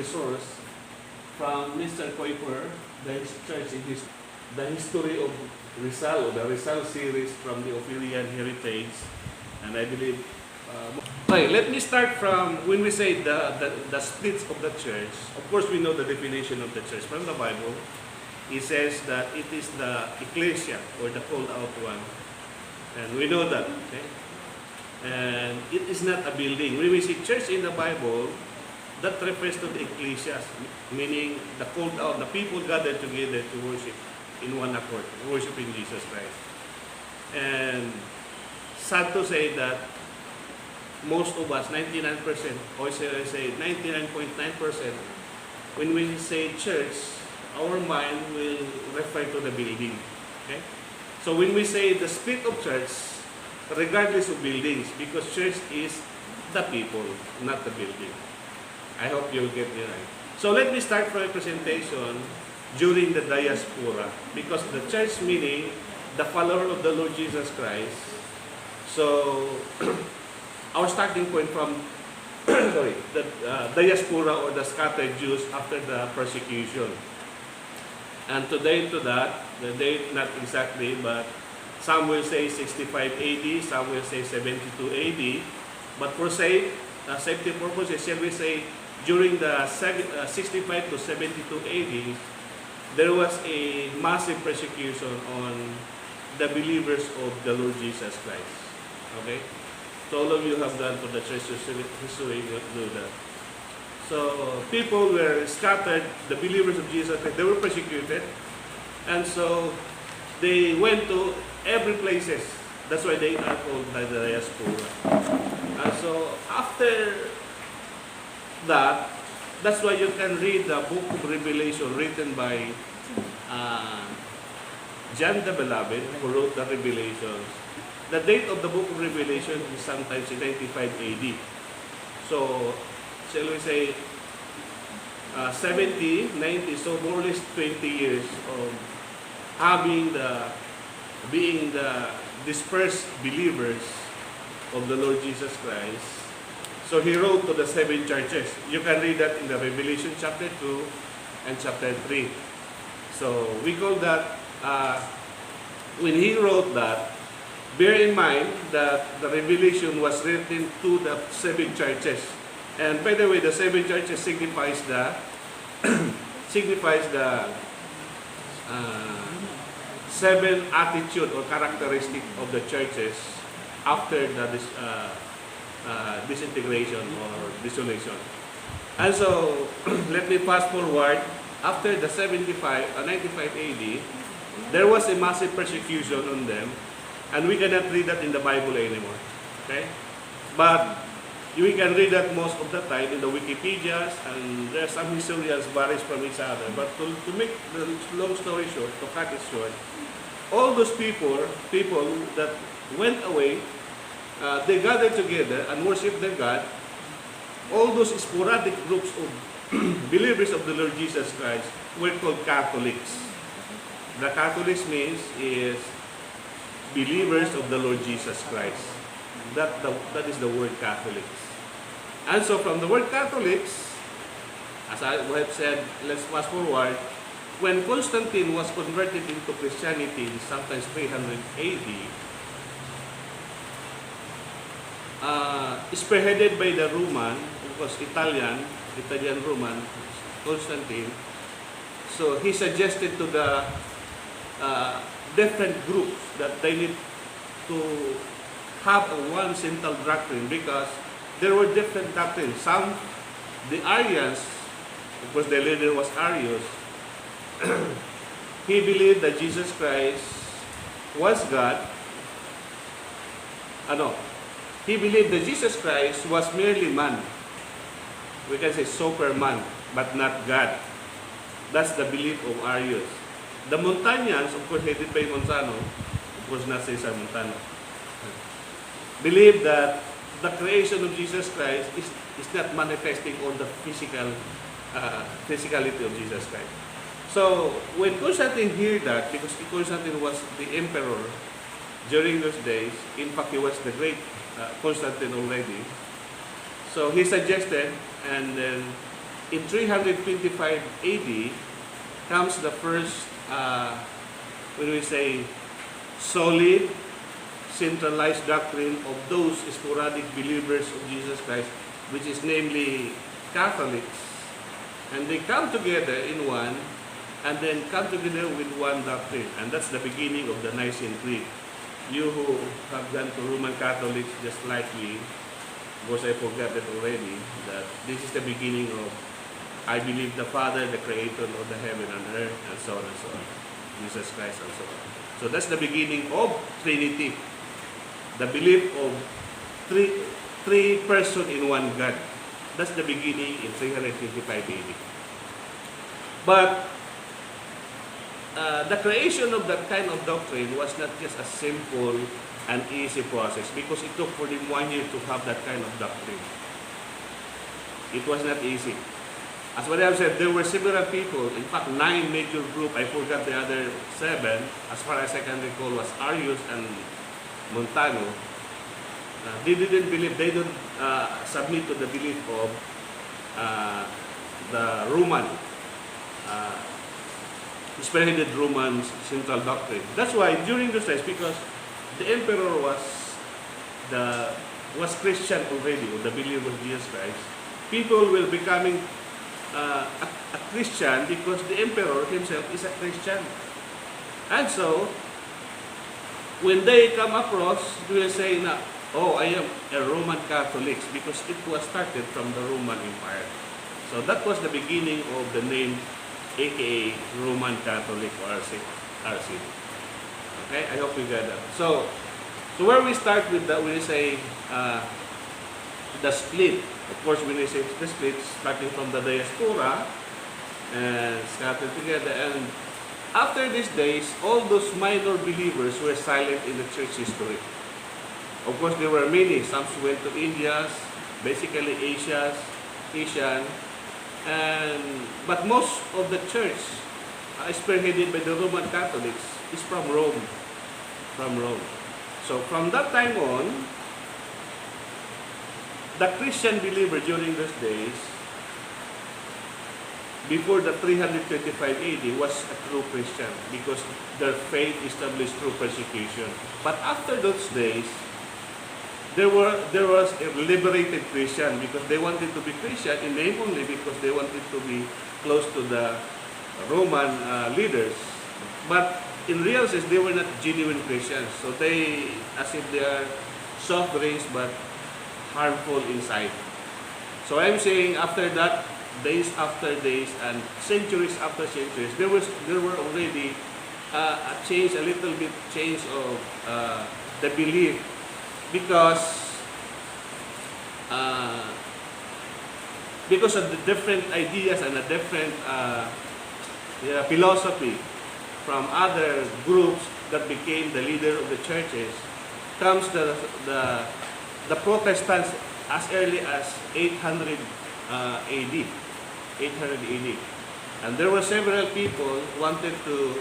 resource from Mr. Kuiper, the church in the history of Rizal, the Rizal series from the Ophelian Heritage, and I believe. Okay, let me start from when we say the splits of the church. Of course, we know the definition of the church from the Bible. It says that it is the ecclesia or the called out one, and we know that. Okay, and it is not a building. When we see church in the Bible, that refers to the ecclesia, meaning the called out, the people gathered together to worship in one accord, worshiping Jesus Christ. And sad to say that most of us, 99%, or say 99.9%, when we say church, our mind will refer to the building. Okay? So when we say the split of church, regardless of buildings, because church is the people, not the building. I hope you'll get me right. So let me start from a presentation during the diaspora, because the church meaning the follower of the Lord Jesus Christ. So our starting point from the diaspora or the scattered Jews after the persecution. And today to that, the date not exactly, but some will say 65 AD, some will say 72 AD. But for safety purposes, shall we say during the 65 to 72 AD, there was a massive persecution on the believers of the Lord Jesus Christ. Okay? So all of you have done for the church history, you do that. So people were scattered, the believers of Jesus Christ, they were persecuted. And so they went to every places. That's why they are called the diaspora. And so after that, that's why you can read the book of Revelation written by John the Beloved, who wrote the Revelations. The date of the book of Revelation is sometimes in 95 AD. So, shall we say, 70, 90, so more or less 20 years of being the dispersed believers of the Lord Jesus Christ. So he wrote to the 7 churches. You can read that in the Revelation chapter 2 and chapter 3. So we call that, when he wrote that, bear in mind that the Revelation was written to the 7 churches. And by the way, the 7 churches signifies the 7 attitude or characteristic of the churches after the disintegration or dissolution. And so, let me fast forward. After the 95 AD, there was a massive persecution on them, and we cannot read that in the Bible anymore. Okay? But we can read that most of the time in the Wikipedias, and there are some historians varies from each other. But to make the long story short, to cut it short, all those people that went away, they gathered together and worshiped their God. All those sporadic groups of believers of the Lord Jesus Christ were called Catholics. The Catholics means is believers of the Lord Jesus Christ. That is the word Catholics. And so from the word Catholics, as I have said, let's fast forward, when Constantine was converted into Christianity, sometimes 300 AD, spearheaded by the Roman, it was Italian Roman, Constantine. So he suggested to the different groups that they need to have one central doctrine, because there were different doctrines. Some, the Arians, because the leader was Arius, he believed that Jesus Christ was God. He believed that Jesus Christ was merely man. We can say Superman, but not God. That's the belief of Arius. The Montanians, of course headed by Montano, of course not Cesar Montano, believe that the creation of Jesus Christ is not manifesting on the physicality of Jesus Christ. So when Constantine heard that, because Constantine was the emperor during those days, in fact he was the great Constantine already, so he suggested, and then in 325 AD comes the first, when we say, solid, centralized doctrine of those sporadic believers of Jesus Christ, which is namely Catholics. And they come together in one, and then come together with one doctrine. And that's the beginning of the Nicene Creed. You who have gone to Roman Catholics just like me, because I forgot it already, that this is the beginning of, I believe the Father, the Creator of the heaven and earth, and so on and so on. Jesus Christ and so on. So that's the beginning of Trinity. The belief of three person in one God. That's the beginning in 325 AD. But the creation of that kind of doctrine was not just a simple and easy process, because it took for them 1 year to have that kind of doctrine. It was not easy. As what I have said, there were several people, in fact 9 major groups, I forgot the other 7, as far as I can recall, was Arius and Montano. They didn't believe, they don't submit to the belief of the Roman, spearheaded Roman central doctrine. That's why during those days, because the emperor was Christian already, or the believer of Jesus Christ, people were becoming a Christian because the emperor himself is a Christian. And so, when they come across, they will say, oh, I am a Roman Catholic, because it was started from the Roman Empire. So that was the beginning of the name, aka Roman Catholic or RC. Okay, I hope you get that. So where we start with that, when we say the split. Of course, when we say the split, starting from the diaspora and scattered together. And after these days, all those minor believers were silent in the church history. Of course, there were many. Some went to India, basically Asian, but most of the church, spearheaded by the Roman Catholics, is from Rome. So from that time on, the Christian believer during those days, before the 325 AD, was a true Christian, because their faith established through persecution. But after those days, there was a liberated Christian, because they wanted to be Christian in name only, because they wanted to be close to the Roman leaders. But in real sense, they were not genuine Christians. So they, as if they are soft drinks, but harmful inside. So I'm saying, after that, days after days and centuries after centuries, there were already a little bit change of the belief, because of the different ideas and a different philosophy from other groups that became the leader of the churches, comes the Protestants as early as 800 AD. And there were several people who wanted to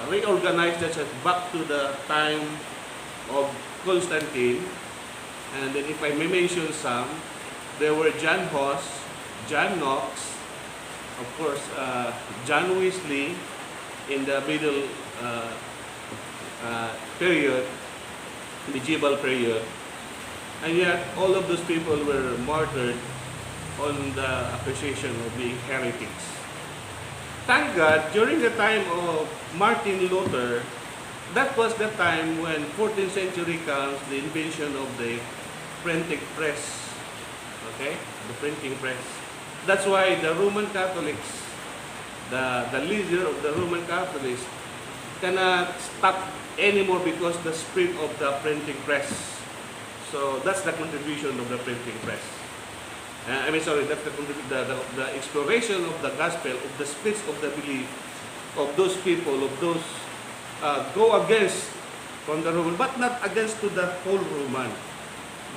reorganize the church back to the time of Constantine. And then, if I may mention some, there were John Huss, John Knox, of course, John Wesley in the middle period, medieval period. And yet, all of those people were martyred on the accusation of being heretics. Thank God, during the time of Martin Luther, that was the time when 14th century comes, the invention of the printing press. Okay? The printing press. That's why the Roman Catholics, the leader of the Roman Catholics, cannot stop anymore because the spread of the printing press. So that's the contribution of the printing press. That's the exploration of the gospel, of the splits of the belief of those people, of those go against from the Roman, but not against to the whole Roman.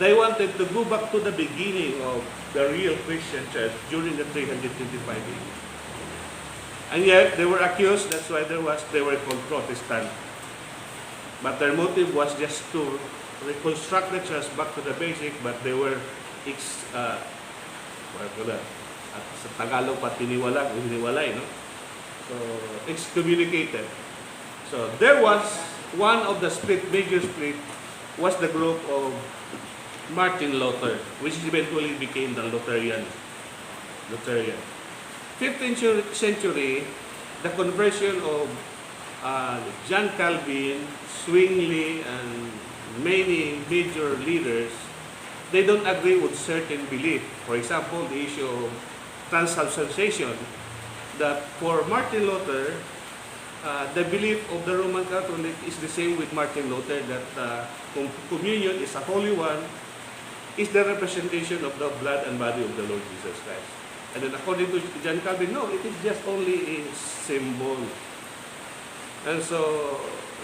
They wanted to go back to the beginning of the real Christian church during the 325 AD. And yet they were accused. That's why they were called Protestant. But their motive was just to reconstruct the church back to the basic. But they were sa Tagalog pa tiniwalag o hiniwalay, no? So, excommunicated. So, there was one of the major split was the group of Martin Luther, which eventually became the Lutheran. 15th century, the conversion of John Calvin, Zwingli, and many major leaders, they don't agree with certain belief. For example, the issue of transubstantiation, that for Martin Luther, the belief of the Roman Catholic is the same with Martin Luther, that communion is a holy one, is the representation of the blood and body of the Lord Jesus Christ. And then according to John Calvin, no, it is just only a symbol. And so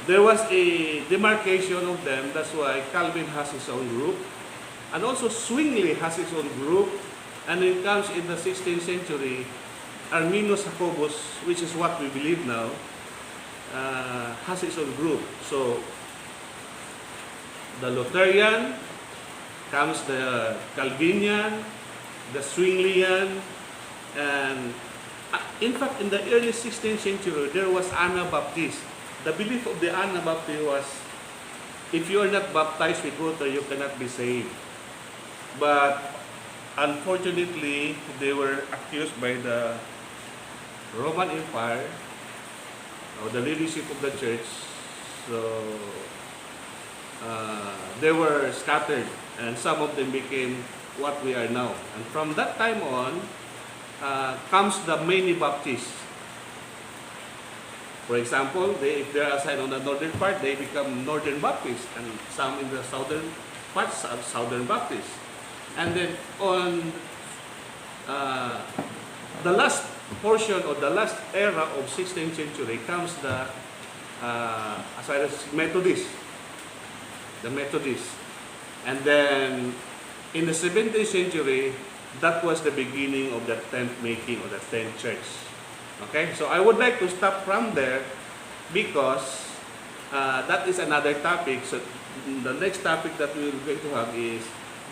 there was a demarcation of them. That's why Calvin has his own group. And also Zwingli has his own group. And it comes in the 16th century, Arminius Jacobus, which is what we believe now, has his own group. So the Lutheran, comes the Calvinian, the Zwinglian, and in fact, in the early 16th century, there was Anabaptist. The belief of the Anabaptist was, if you are not baptized with water, you cannot be saved. But unfortunately, they were accused by the Roman Empire, or the leadership of the church. So they were scattered, and some of them became what we are now. And from that time on, comes the many Baptists. For example, if they are assigned on the northern part, they become Northern Baptists, and some in the southern part, Southern Baptists. And then on the last portion or the last era of 16th century comes the Methodists. The Methodists. And then in the 17th century, that was the beginning of the tent making or the tent church. Okay, so I would like to stop from there because that is another topic. So the next topic that we are going to have is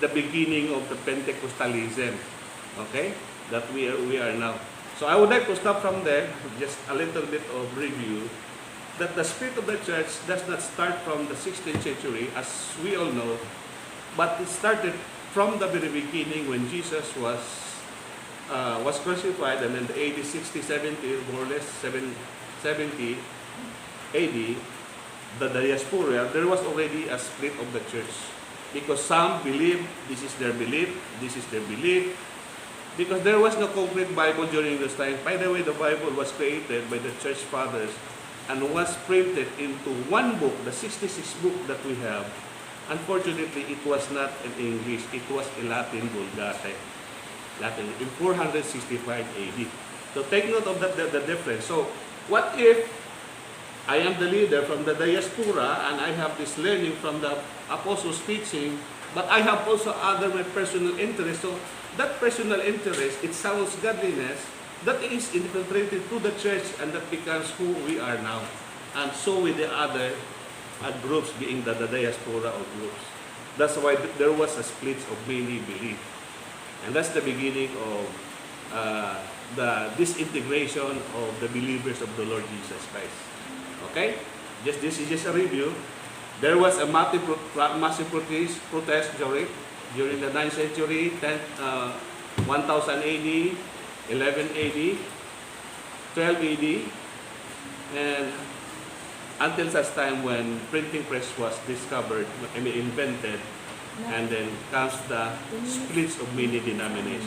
the beginning of the Pentecostalism. Okay, that we are now. So I would like to stop from there, just a little bit of review, that the spirit of the church does not start from the 16th century, as we all know, but it started from the very beginning when Jesus was crucified, and in the AD 60, 70, more or less 70 AD, the diaspora, there was already a split of the church. Because some believe this is their belief, this is their belief, because there was no complete Bible during this time. By the way, the Bible was created by the church fathers and was printed into one book, the 66 book that we have. Unfortunately, it was not in English. It was in Latin Vulgate, Latin, in 465 AD. So take note of that, the difference. So what if I am the leader from the diaspora and I have this learning from the apostles' teaching, but I have also my personal interest. So that personal interest, it sounds godliness, that is infiltrated to the church, and that becomes who we are now. And so with the other groups, being the diaspora of groups. That's why there was a split of many beliefs. And that's the beginning of the disintegration of the believers of the Lord Jesus Christ. Okay? This is just a review. There was a massive protest during the 9th century, 1000 AD, 11 AD, 12 AD, and until such time when printing press was discovered, invented, and then comes the splits of many denominations.